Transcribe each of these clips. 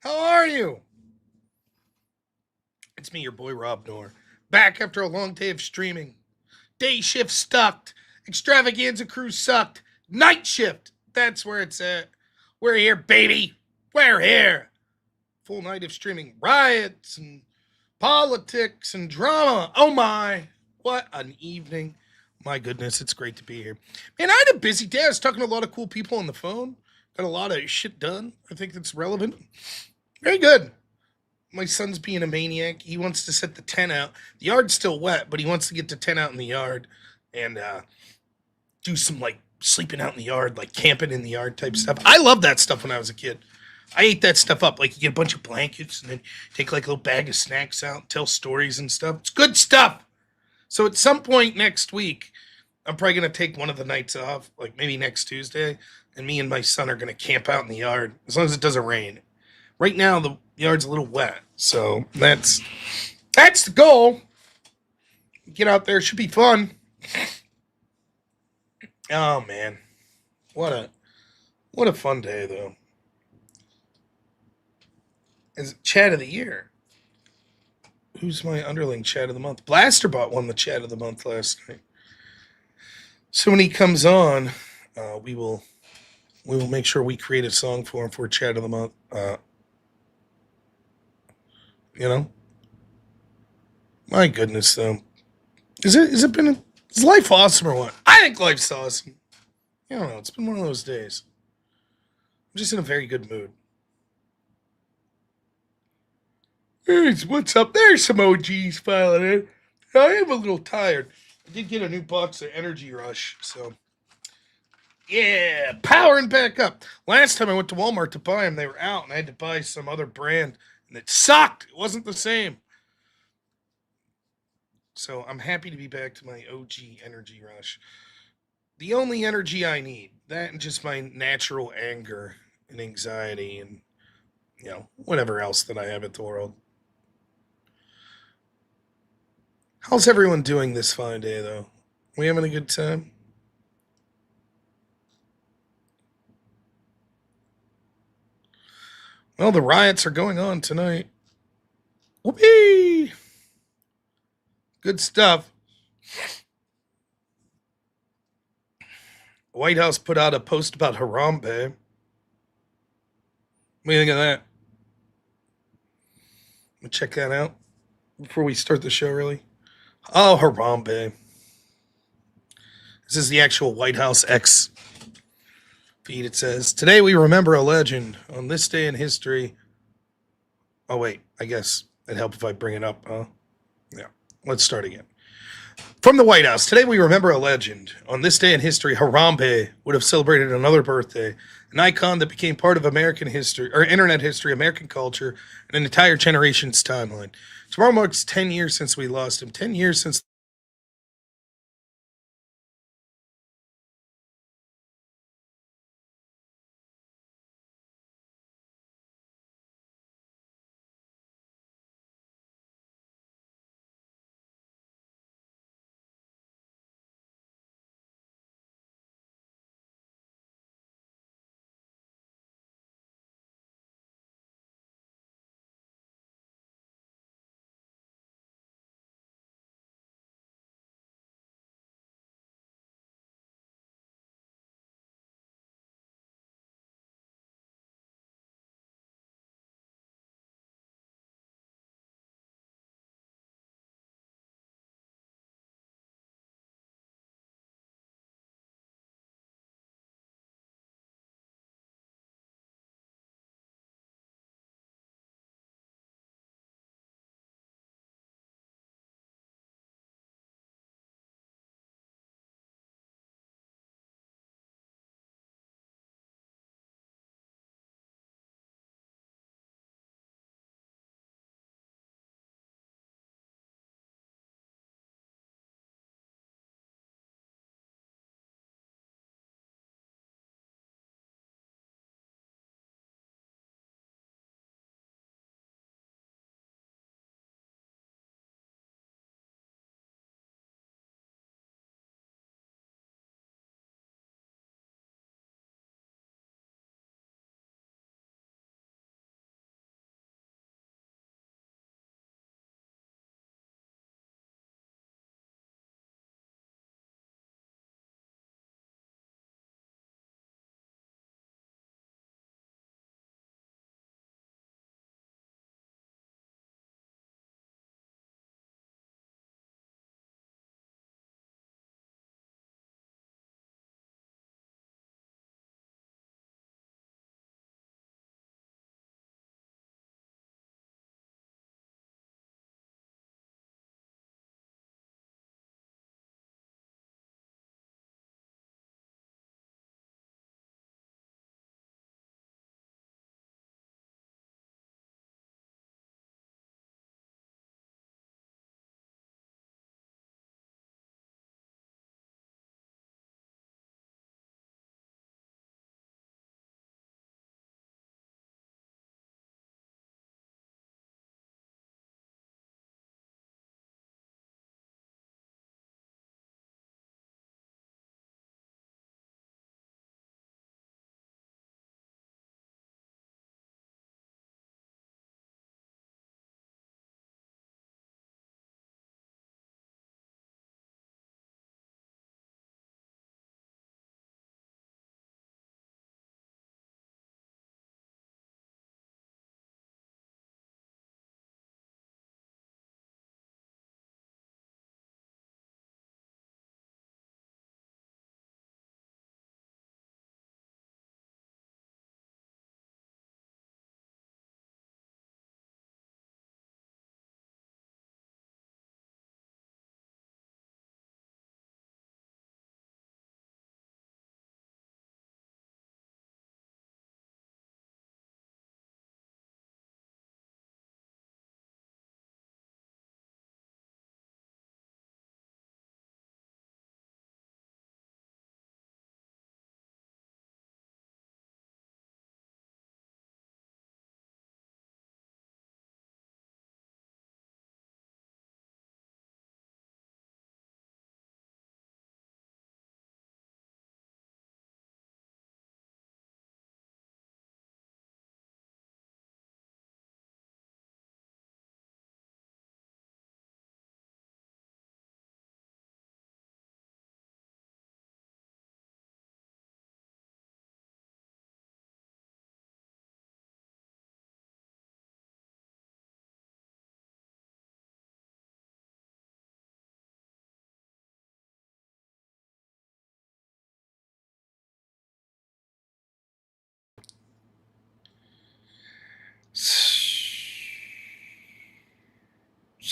How are you? It's me, your boy robnoerr, back after a long day of streaming. Day shift sucked. Extravaganza crew sucked. Night shift, that's where it's at. We're here, baby. We're here. Full night of streaming. Riots and politics and drama. Oh my. What an evening. My goodness, it's great to be here. Man, I had a busy day. I was talking to a lot of cool people on the phone. Got a lot of shit done. I think that's relevant. Very good. My son's being a maniac. He wants to set the tent out. The yard's still wet, but he wants to get the tent out in the yard and do some like sleeping out in the yard, like camping in the yard type stuff. I love that stuff when I was a kid. I ate that stuff up. Like you get a bunch of blankets and then take like a little bag of snacks out and tell stories and stuff. It's good stuff. So at some point next week, I'm probably gonna take one of the nights off, like maybe next Tuesday, and me and my son are gonna camp out in the yard as long as it doesn't rain. Right now the yard's a little wet, so that's the goal. Get out there, should be fun. Oh man, what a what a fun day though. Is chat of the year? Who's my underling chat of the month? Blasterbot won the chat of the month last night. So when he comes on, we will make sure we create a song for him for chat of the month. You know, my goodness though. Is life awesome or what? I think life's awesome. I don't know. It's been one of those days. I'm just in a very good mood. Hey, what's up? There's some OGs filing in. I am a little tired. I did get a new box of Energy Rush, so yeah, powering back up. Last time I went to Walmart to buy them, they were out, and I had to buy some other brand, and it sucked. It wasn't the same. So I'm happy to be back to my OG Energy Rush. The only energy I need, that and just my natural anger and anxiety and whatever else that I have at the world. How's everyone doing this fine day though? We having a good time? Well, the riots are going on tonight. Whoopee! Good stuff. White House put out a post about Harambe. What do you think of that? Check that out before we start the show, really. Oh, Harambe. This is the actual White House X feed. It says, "Today we remember a legend. On this day in history." Oh, wait. I guess it'd help if I bring it up, huh? Yeah. Let's start again. From the White House, today we remember a legend. On this day in history, Harambe would have celebrated another birthday, an icon that became part of American history, or internet history, American culture, and an entire generation's timeline. Tomorrow marks 10 years since we lost him, 10 years since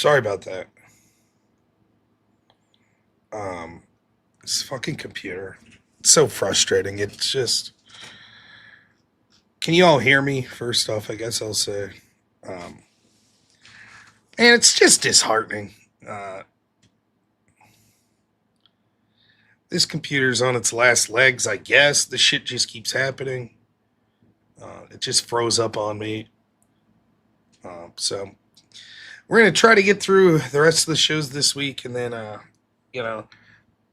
Sorry about that. Um, this fucking computer. It's so frustrating. It's just. Can you all hear me? First off, I guess I'll say. Um, and it's just disheartening. Uh, this computer's on its last legs, I guess. The shit just keeps happening. It just froze up on me. So we're gonna try to get through the rest of the shows this week, and then you know,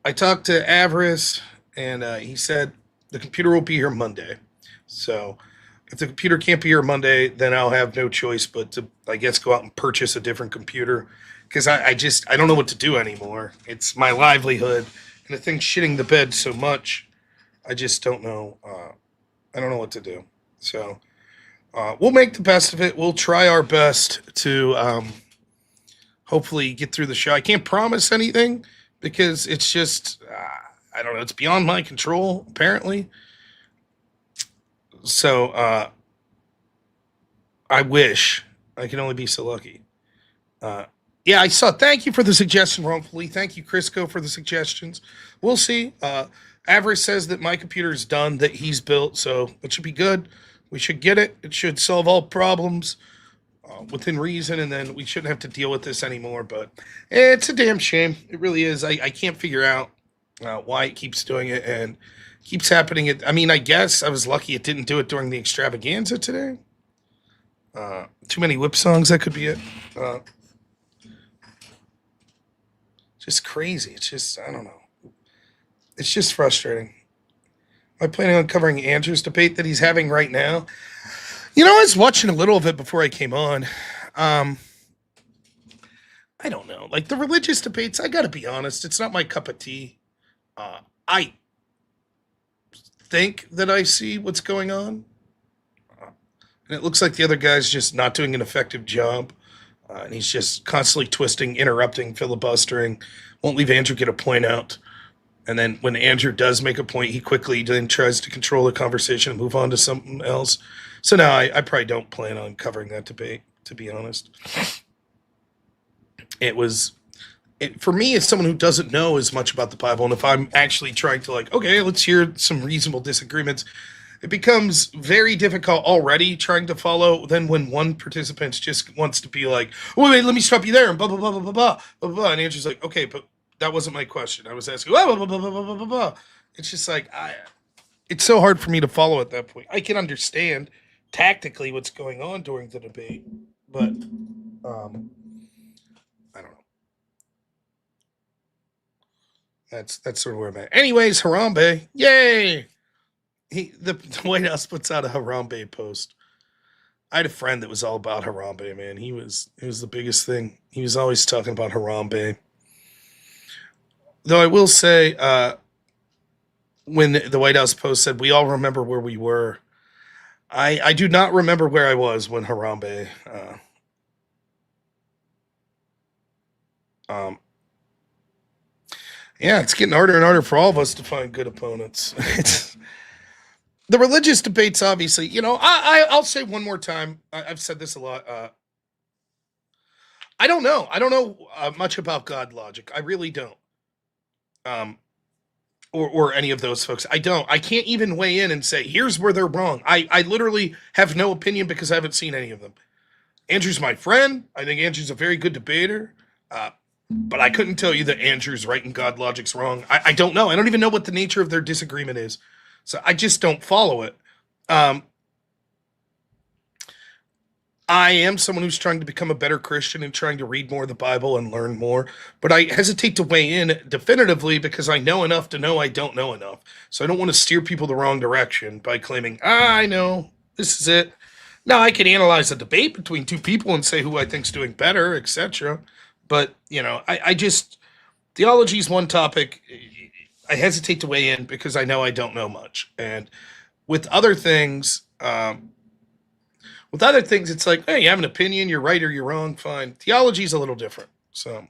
I talked to Avarice, and he said the computer will be here Monday. So if the computer can't be here Monday, then I'll have no choice but to, I guess, go out and purchase a different computer because I don't know what to do anymore. It's my livelihood, and the thing's shitting the bed so much. I just don't know. I don't know what to do. So we'll make the best of it. We'll try our best to hopefully get through the show. I can't promise anything because it's just I don't know. It's beyond my control apparently. So I wish I could only be so lucky. Uh, yeah, I saw. Thank you for the suggestion, wrongfully. Thank you, Crisco, for the suggestions. We'll see. Avarice says that my computer is done, that he's built, so it should be good. We should get it. It should solve all problems within reason, and then we shouldn't have to deal with this anymore. But it's a damn shame. It really is. I can't figure out why it keeps doing it and keeps happening. I mean, I guess I was lucky it didn't do it during the extravaganza today. Too many whip songs, that could be it. Just crazy. It's just, I don't know. It's just frustrating. Am I planning on covering Andrew's debate that he's having right now? You know, I was watching a little of it before I came on. I don't know. Like the religious debates, I gotta be honest, it's not my cup of tea. I think that I see what's going on. And it looks like the other guy's just not doing an effective job. And he's just constantly twisting, interrupting, filibustering, won't leave Andrew get a point out. And then when Andrew does make a point, he quickly then tries to control the conversation and move on to something else. So now I probably don't plan on covering that debate, to be honest. For me, as someone who doesn't know as much about the Bible, and if I'm actually trying to like, okay, let's hear some reasonable disagreements, it becomes very difficult already trying to follow. Then when one participant just wants to be like, oh, wait, let me stop you there, and blah, blah, blah, blah, blah, blah, blah, blah. And Andrew's like, okay, but that wasn't my question. I was asking, blah, blah, blah, blah, blah, blah, blah, blah. It's just like, it's so hard for me to follow at that point. I can understand tactically what's going on during the debate, but I don't know. That's sort of where I'm at. Anyways, Harambe, yay! The White House puts out a Harambe post. I had a friend that was all about Harambe, man. He was the biggest thing. He was always talking about Harambe. Though I will say, when the White House post said, we all remember where we were, I do not remember where I was when Harambe. Yeah, it's getting harder and harder for all of us to find good opponents. The religious debates, obviously, you know, I'll say one more time. I've said this a lot. I don't know. I don't know much about God logic. I really don't. Um, or any of those folks. I don't. I can't even weigh in and say, here's where they're wrong. I literally have no opinion because I haven't seen any of them. Andrew's my friend. I think Andrew's a very good debater. But I couldn't tell you that Andrew's right and God logic's wrong. I don't know. I don't even know what the nature of their disagreement is. So I just don't follow it. I am someone who's trying to become a better Christian and trying to read more of the Bible and learn more. But I hesitate to weigh in definitively because I know enough to know I don't know enough. So I don't want to steer people the wrong direction by claiming, I know, this is it. Now, I can analyze a debate between two people and say who I think's doing better, etc. But, you know, I just, theology is one topic. I hesitate to weigh in because I know I don't know much. And with other things, it's like, hey, you have an opinion, you're right or you're wrong, fine. Theology is a little different. So,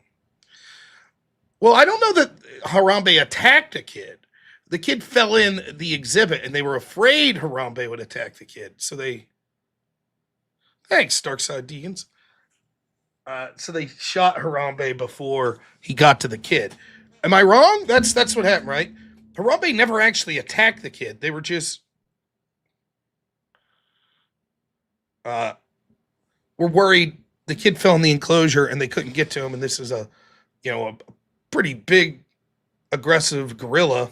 well, I don't know that Harambe attacked a kid. The kid fell in the exhibit, and they were afraid Harambe would attack the kid. So thanks, Darkside Deacons. So they shot Harambe before he got to the kid. Am I wrong? That's what happened, right? Harambe never actually attacked the kid. They were just uh, were worried the kid fell in the enclosure and they couldn't get to him. And this is a pretty big, aggressive gorilla.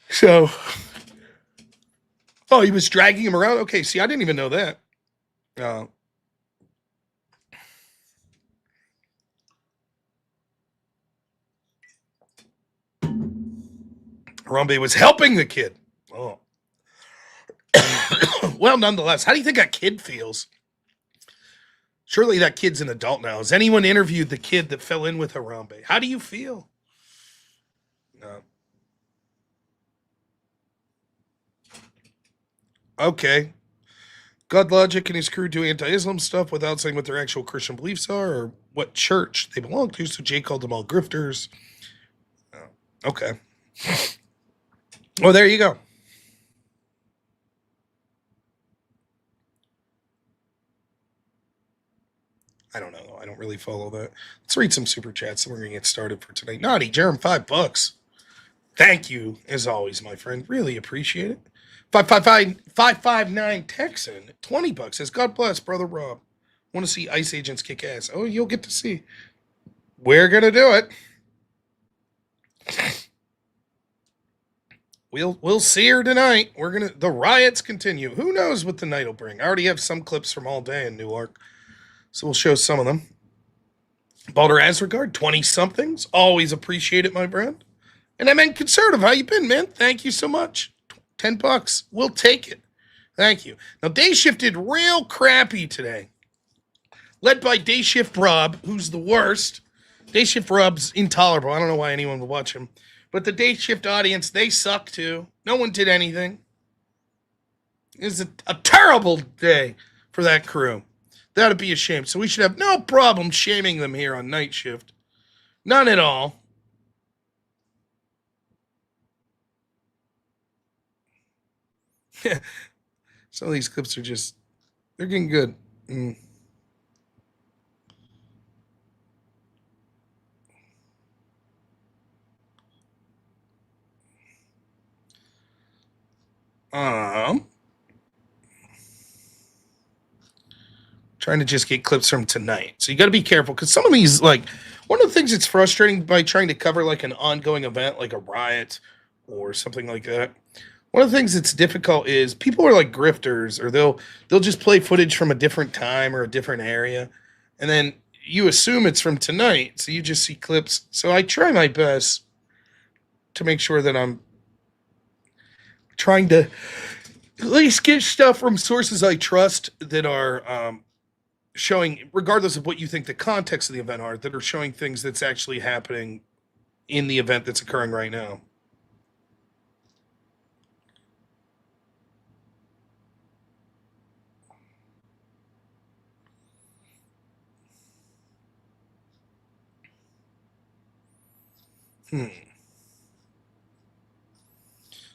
So, oh, he was dragging him around. Okay, see, I didn't even know that. Uh, Harambe was helping the kid. Oh. Well, nonetheless, how do you think that kid feels? Surely that kid's an adult now. Has anyone interviewed the kid that fell in with Harambe? How do you feel? No. Okay. God Logic and his crew do anti-Islam stuff without saying what their actual Christian beliefs are or what church they belong to. So Jay called them all grifters. Oh, okay. Well, there you go. I don't know. I don't really follow that. Let's read some super chats and we're gonna get started for tonight. Naughty Jerem, $5. Thank you, as always, my friend. Really appreciate it. 559 Texan, $20 says, God bless, brother Rob. Want to see ICE agents kick ass? Oh, you'll get to see. We're gonna do it. We'll see her tonight. The riots continue. Who knows what the night will bring? I already have some clips from all day in Newark, so we'll show some of them. Balder Asregard, 20-somethings. Always appreciate it, my friend. And I meant conservative. How you been, man? Thank you so much. $10. We'll take it. Thank you. Now, Day Shift did real crappy today. Led by Day Shift Rob, who's the worst. Day Shift Rob's intolerable. I don't know why anyone would watch him. But the Day Shift audience, they suck too. No one did anything. It was a terrible day for that crew. That'd be a shame. So we should have no problem shaming them here on Night Shift. None at all. Some of these clips are just, they're getting good. Trying to just get clips from tonight. So you got to be careful because some of these, like, one of the things that's frustrating by trying to cover like an ongoing event, like a riot or something like that. One of the things that's difficult is people are like grifters, or they'll just play footage from a different time or a different area, and then you assume it's from tonight, so you just see clips. So I try my best to make sure that I'm trying to at least get stuff from sources I trust that are showing, regardless of what you think the context of the event are, that are showing things that's actually happening in the event that's occurring right now.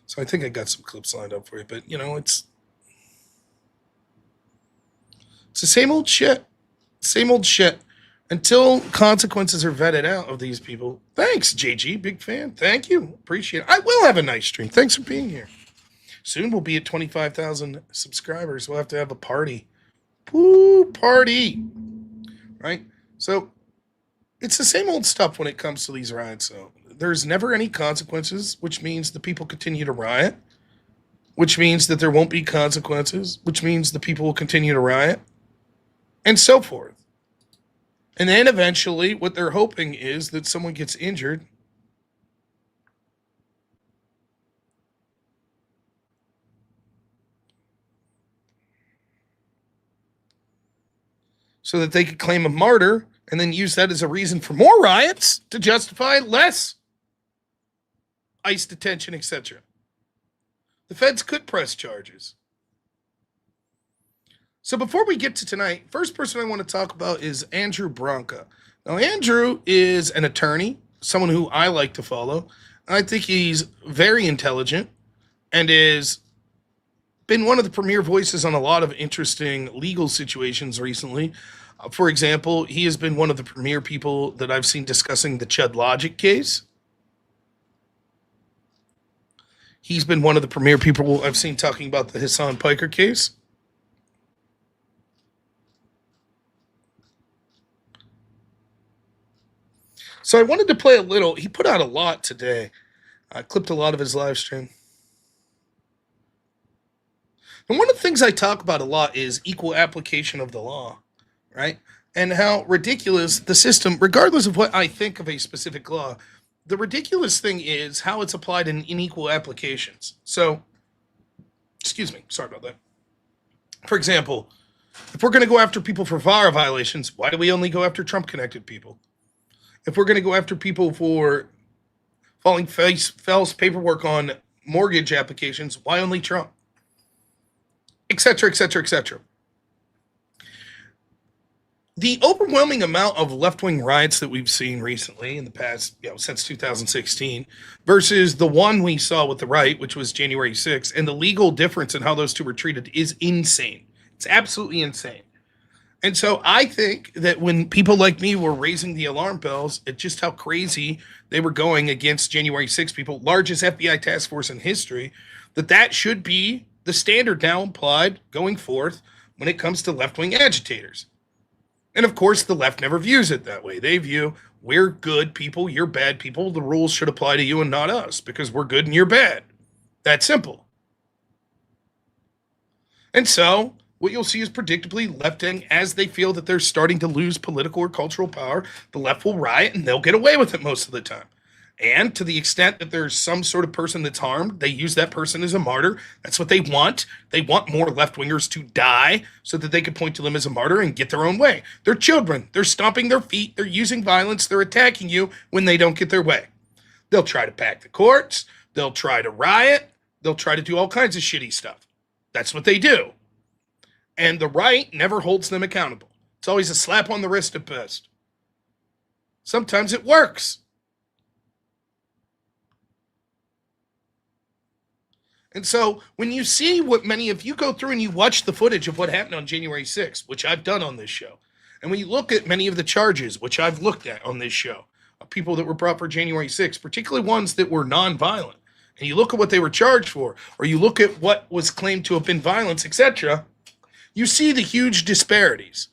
So I think I got some clips lined up for you, but it's the same old shit. Same old shit. Until consequences are vetted out of these people. Thanks, JG. Big fan. Thank you. Appreciate it. I will have a nice stream. Thanks for being here. Soon we'll be at 25,000 subscribers. We'll have to have a party. Woo, party. Right? So it's the same old stuff when it comes to these riots, though. There's never any consequences, which means the people continue to riot, which means that there won't be consequences, which means the people will continue to riot, and so forth. And then eventually, what they're hoping is that someone gets injured. So that they could claim a martyr and then use that as a reason for more riots to justify less ICE detention, etc. The feds could press charges. So before we get to tonight, first person I want to talk about is Andrew Branca. Now, Andrew is an attorney, someone who I like to follow. I think he's very intelligent and is been one of the premier voices on a lot of interesting legal situations recently. For example, he has been one of the premier people that I've seen discussing the Chud Logic case. He's been one of the premier people I've seen talking about the Hassan Piker case. So I wanted to play a little. He put out a lot today. I clipped a lot of his live stream. And one of the things I talk about a lot is equal application of the law, right? And how ridiculous the system, regardless of what I think of a specific law, the ridiculous thing is how it's applied in unequal applications. So, excuse me, sorry about that. For example, if we're going to go after people for VARA violations, why do we only go after Trump-connected people? If we're going to go after people for falling false paperwork on mortgage applications, why only Trump? Etc., etc., etc. The overwhelming amount of left-wing riots that we've seen recently in the past, since 2016, versus the one we saw with the right, which was January 6th, and the legal difference in how those two were treated is insane. It's absolutely insane. And so I think that when people like me were raising the alarm bells at just how crazy they were going against January 6th people, largest FBI task force in history, that should be the standard now applied going forth when it comes to left-wing agitators. And of course, the left never views it that way. They view, we're good people, you're bad people, the rules should apply to you and not us, because we're good and you're bad. That's simple. And so, what you'll see is predictably left-wing, as they feel that they're starting to lose political or cultural power, the left will riot and they'll get away with it most of the time. And to the extent that there's some sort of person that's harmed, they use that person as a martyr. That's what they want. They want more left-wingers to die so that they could point to them as a martyr and get their own way. They're children. They're stomping their feet. They're using violence. They're attacking you when they don't get their way. They'll try to pack the courts. They'll try to riot. They'll try to do all kinds of shitty stuff. That's what they do. And the right never holds them accountable. It's always a slap on the wrist at best. Sometimes it works. And so when you see what many of you go through and you watch the footage of what happened on January 6th, which I've done on this show, and when you look at many of the charges, which I've looked at on this show, of people that were brought for January 6th, particularly ones that were nonviolent, and you look at what they were charged for, or you look at what was claimed to have been violence, etc., you see the huge disparities.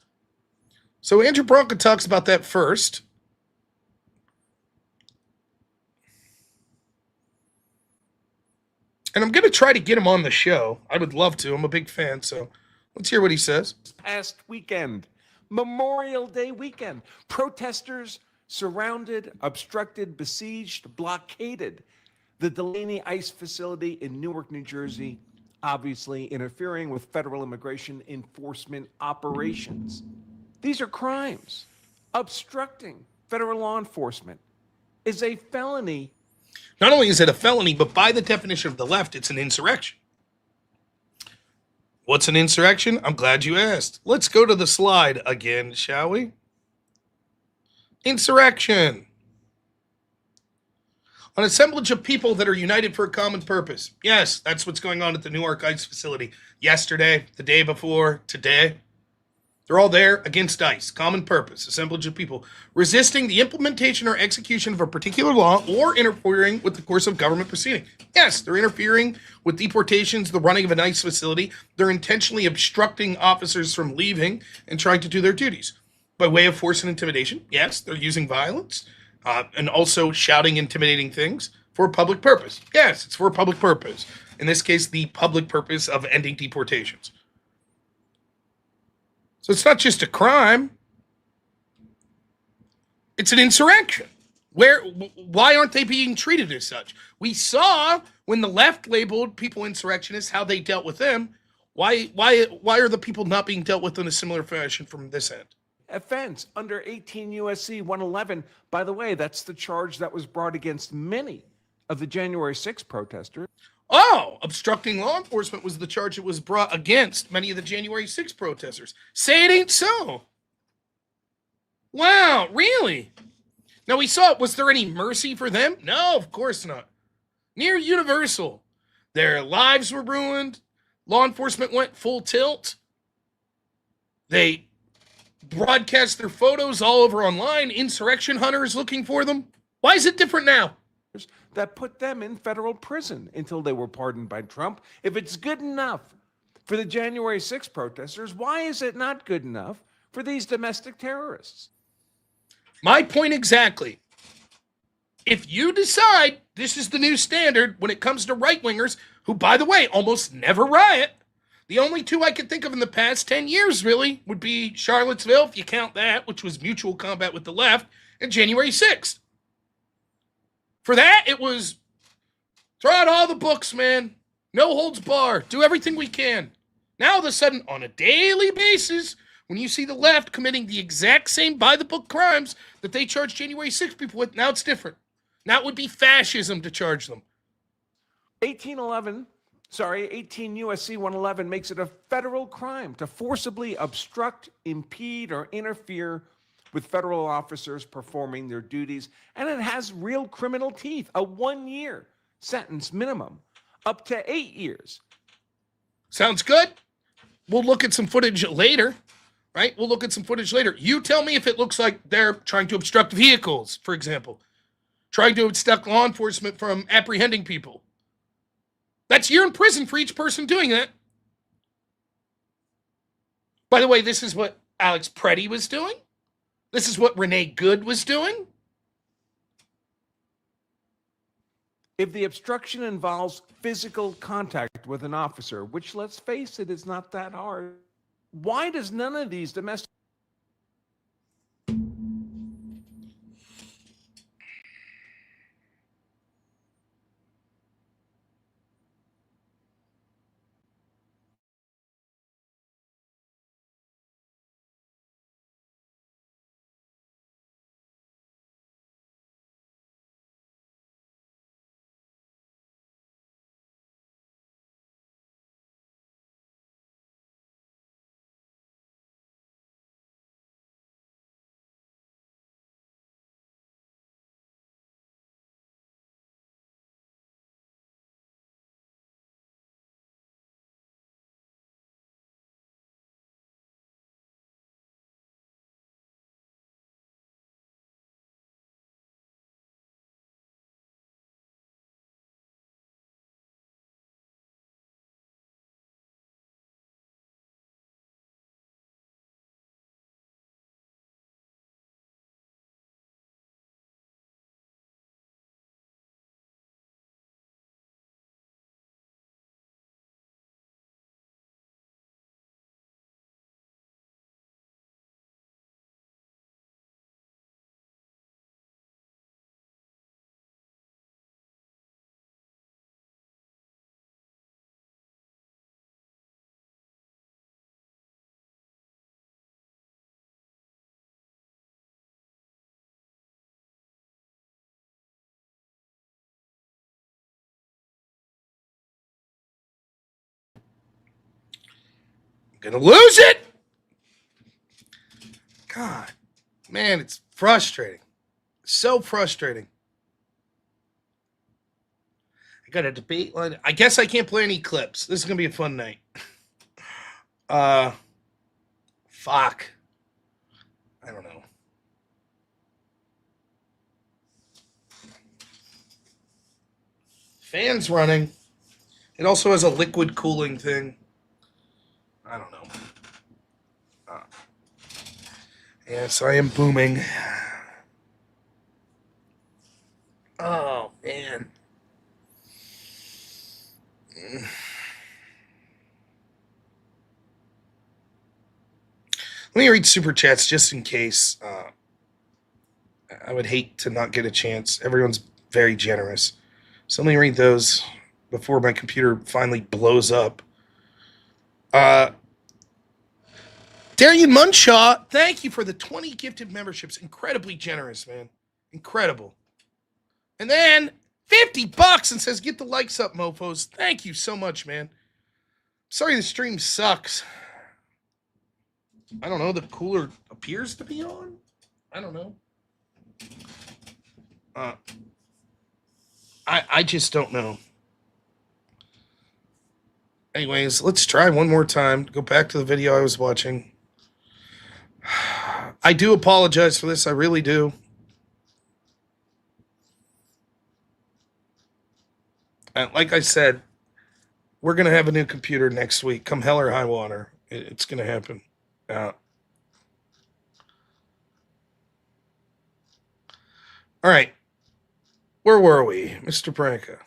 So Andrew Branca talks about that first. And I'm going to try to get him on the show. I would love to. I'm a big fan, so let's hear what he says. Past weekend, Memorial Day weekend, protesters surrounded, obstructed, besieged, blockaded the Delaney ICE facility in Newark, New Jersey, obviously interfering with federal immigration enforcement operations. These are crimes. Obstructing federal law enforcement is a felony. Not only is it a felony, but by the definition of the left, it's an insurrection. What's an insurrection? I'm glad you asked. Let's go to the slide again, shall we? Insurrection. An assemblage of people that are united for a common purpose. Yes, that's what's going on at the Newark ICE facility. Yesterday, the day before, today. They're all there against ICE. Common purpose. Assemblage of people resisting the implementation or execution of a particular law or interfering with the course of government proceeding. Yes, they're interfering with deportations, the running of an ICE facility. They're intentionally obstructing officers from leaving and trying to do their duties. By way of force and intimidation, yes, they're using violence and also shouting intimidating things for a public purpose. Yes, it's for a public purpose. In this case, the public purpose of ending deportations. So it's not just a crime. It's an insurrection. Why aren't they being treated as such? We saw when the left labeled people insurrectionists how they dealt with them. Why are the people not being dealt with in a similar fashion from this end? Offense under 18 U.S.C. 111. By the way, that's the charge that was brought against many of the January 6th protesters. Oh, obstructing law enforcement was the charge that was brought against many of the January 6th protesters. Say it ain't so. Wow, really? Now we saw it. Was there any mercy for them? No, of course not. Near universal. Their lives were ruined. Law enforcement went full tilt. They broadcast their photos all over online. Insurrection hunters looking for them. Why is it different now? That put them in federal prison until they were pardoned by Trump. If it's good enough for the January 6th protesters, why is it not good enough for these domestic terrorists? My point exactly. If you decide this is the new standard when it comes to right-wingers, who, by the way, almost never riot, the only two I could think of in the past 10 years, really, would be Charlottesville, if you count that, which was mutual combat with the left, and January 6th. For that, it was throw out all the books, man. No holds barred. Do everything we can. Now, all of a sudden, on a daily basis, when you see the left committing the exact same by-the-book crimes that they charged January 6th people with, now it's different. Now it would be fascism to charge them. 18 U.S.C. 111 makes it a federal crime to forcibly obstruct, impede, or interfere with federal officers performing their duties, and it has real criminal teeth, a 1-year sentence minimum, up to 8 years. Sounds good. We'll look at some footage later, right? We'll look at some footage later. You tell me if it looks like they're trying to obstruct vehicles, for example, trying to obstruct law enforcement from apprehending people. You're in prison for each person doing that. By the way, this is what Alex Preddy was doing. This is what Renee Good was doing. If the obstruction involves physical contact with an officer, which, let's face it, is not that hard, why does none of these domestic... Gonna lose it. God, man, it's frustrating. So frustrating. I got a debate line. I guess I can't play any clips. This is gonna be a fun night. Fuck. I don't know. Fans running. It also has a liquid cooling thing. I don't know. Yes, I am booming. Oh, man. Let me read super chats just in case. I would hate to not get a chance. Everyone's very generous. So let me read those before my computer finally blows up. Darian Munshaw, thank you for the 20 gifted memberships. Incredibly generous, man. Incredible. And then $50 and says, get the likes up, mofos. Thank you so much, man. Sorry the stream sucks. I don't know. The cooler appears to be on. I don't know. Uh, I just don't know. Anyways, let's try one more time. Go back to the video I was watching. I do apologize for this. I really do. Like I said, we're going to have a new computer next week. Come hell or high water. It's going to happen. All right. Where were we, Mr. Branca?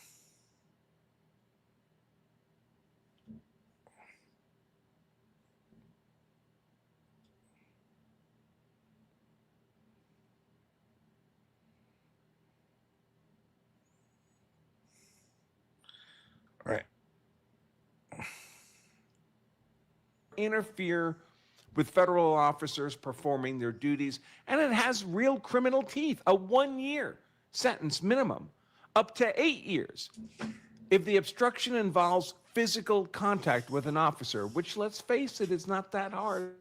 All right. Interfere with federal officers performing their duties, and it has real criminal teeth. A 1-year sentence minimum, up to 8 years. If the obstruction involves physical contact with an officer, which, let's face it, is not that hard.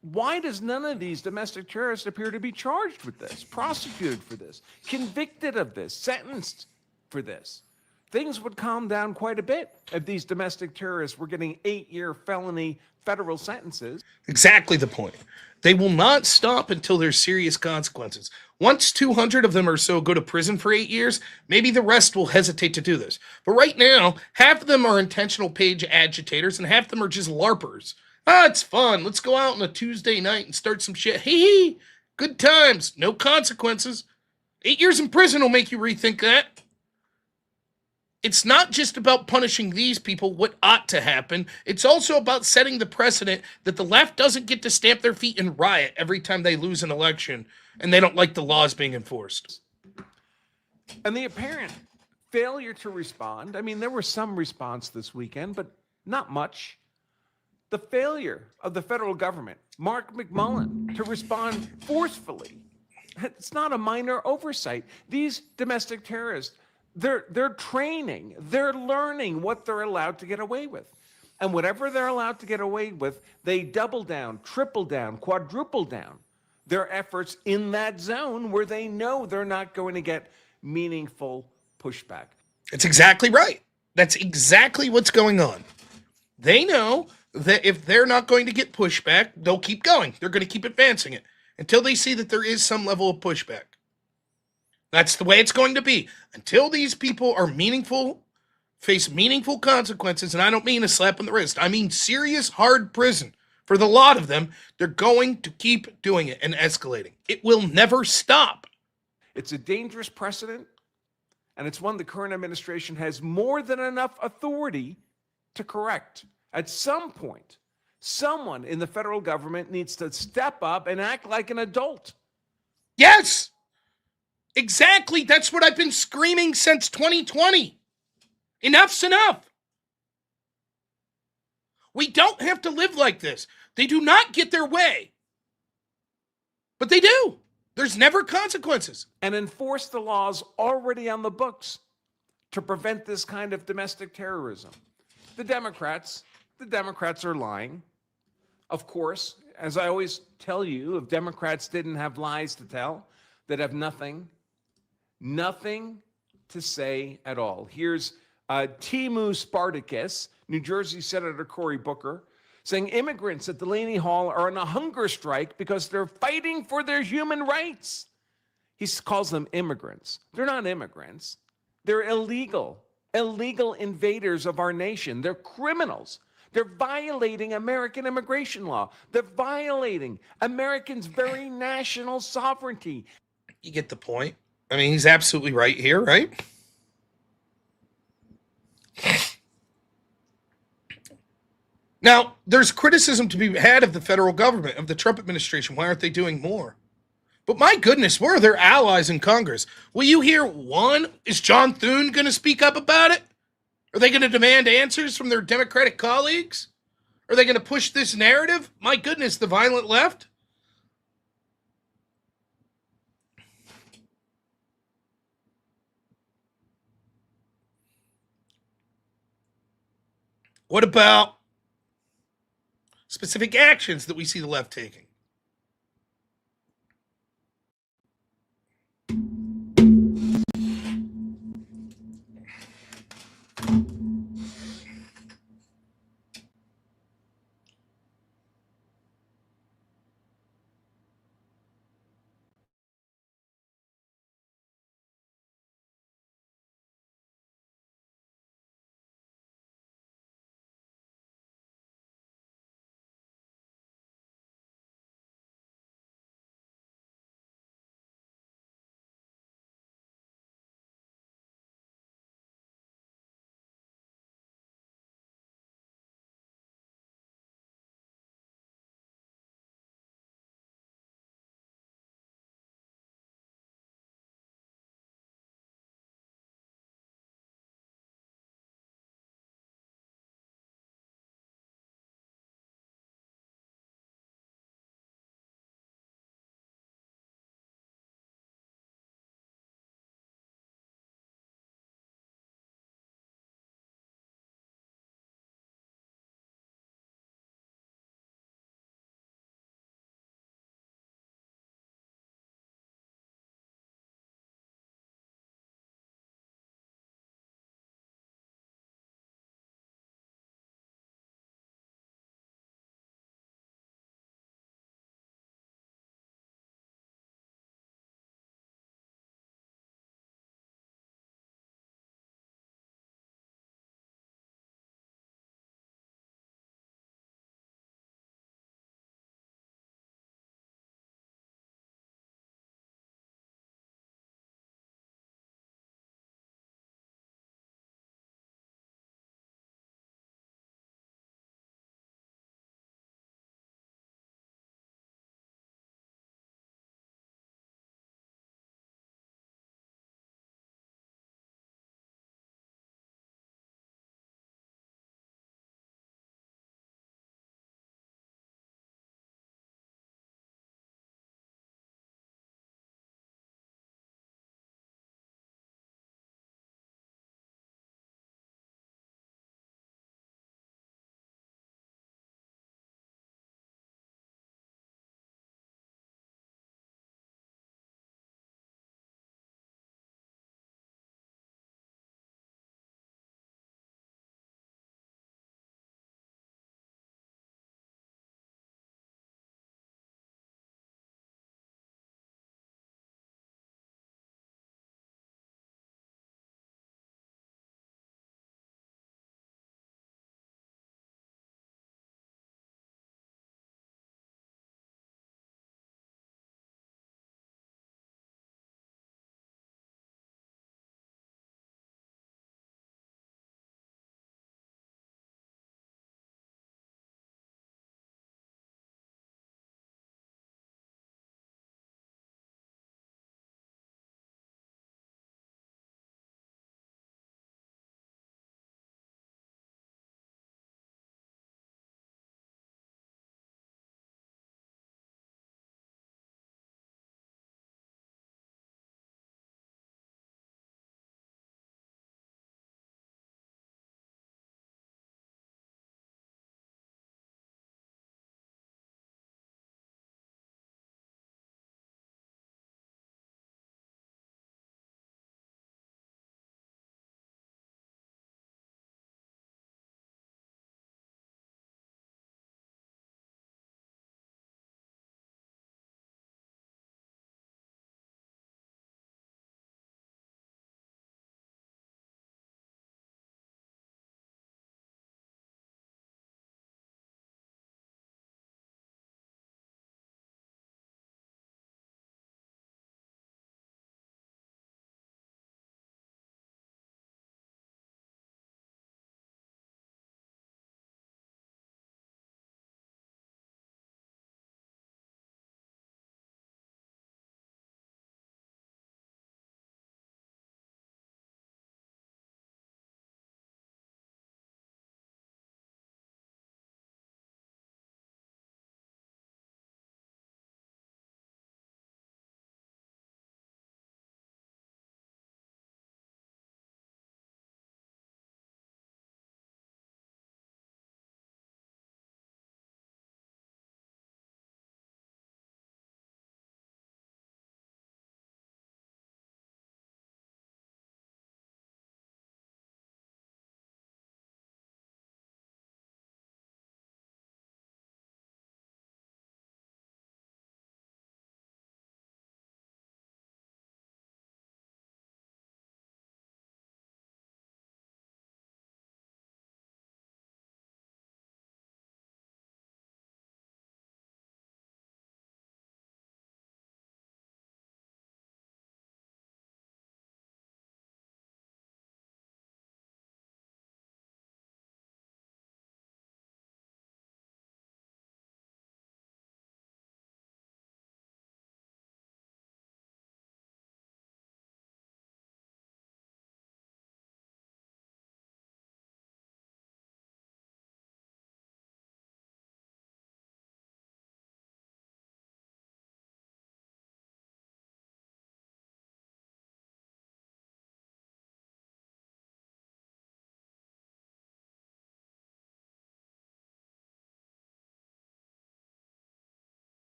Why does none of these domestic terrorists appear to be charged with this, prosecuted for this, convicted of this, sentenced for this? Things would calm down quite a bit if these domestic terrorists were getting 8-year felony federal sentences. Exactly the point. They will not stop until there's serious consequences. Once 200 of them or so go to prison for 8 years, maybe the rest will hesitate to do this. But right now, half of them are intentional page agitators and half of them are just LARPers. It's fun. Let's go out on a Tuesday night and start some shit. Hee. Good times. No consequences. 8 years in prison will make you rethink that. It's not just about punishing these people, what ought to happen. It's also about setting the precedent that the left doesn't get to stamp their feet and riot every time they lose an election and they don't like the laws being enforced. And the apparent failure to respond, I mean, there was some response this weekend, but not much. The failure of the federal government, Mark McMullen, to respond forcefully. It's not a minor oversight. These domestic terrorists, they're training, they're learning what they're allowed to get away with. And whatever they're allowed to get away with, they double down, triple down, quadruple down their efforts in that zone where they know they're not going to get meaningful pushback. It's exactly right. That's exactly what's going on. They know that if they're not going to get pushback, they'll keep going. They're going to keep advancing it until they see that there is some level of pushback. That's the way it's going to be. Until these people are face meaningful consequences, and I don't mean a slap on the wrist. I mean serious, hard prison. For the lot of them, they're going to keep doing it and escalating. It will never stop. It's a dangerous precedent, and it's one the current administration has more than enough authority to correct. At some point, someone in the federal government needs to step up and act like an adult. Yes! Exactly. That's what I've been screaming since 2020. Enough's enough. We don't have to live like this. They do not get their way. But they do. There's never consequences. And enforce the laws already on the books to prevent this kind of domestic terrorism. The Democrats are lying. Of course, as I always tell you, if Democrats didn't have lies to tell, they'd have nothing to say at all. Here's Timu Spartacus, New Jersey Senator Cory Booker, saying immigrants at Delaney Hall are on a hunger strike because they're fighting for their human rights. He calls them immigrants. They're not immigrants. They're illegal invaders of our nation. They're criminals. They're violating American immigration law. They're violating Americans' very national sovereignty. You get the point. I mean, he's absolutely right here, right? Now, there's criticism to be had of the federal government, of the Trump administration. Why aren't they doing more? But my goodness, where are their allies in Congress? Will you hear one? Is John Thune going to speak up about it? Are they going to demand answers from their Democratic colleagues? Are they going to push this narrative? My goodness, the violent left? What about specific actions that we see the left taking?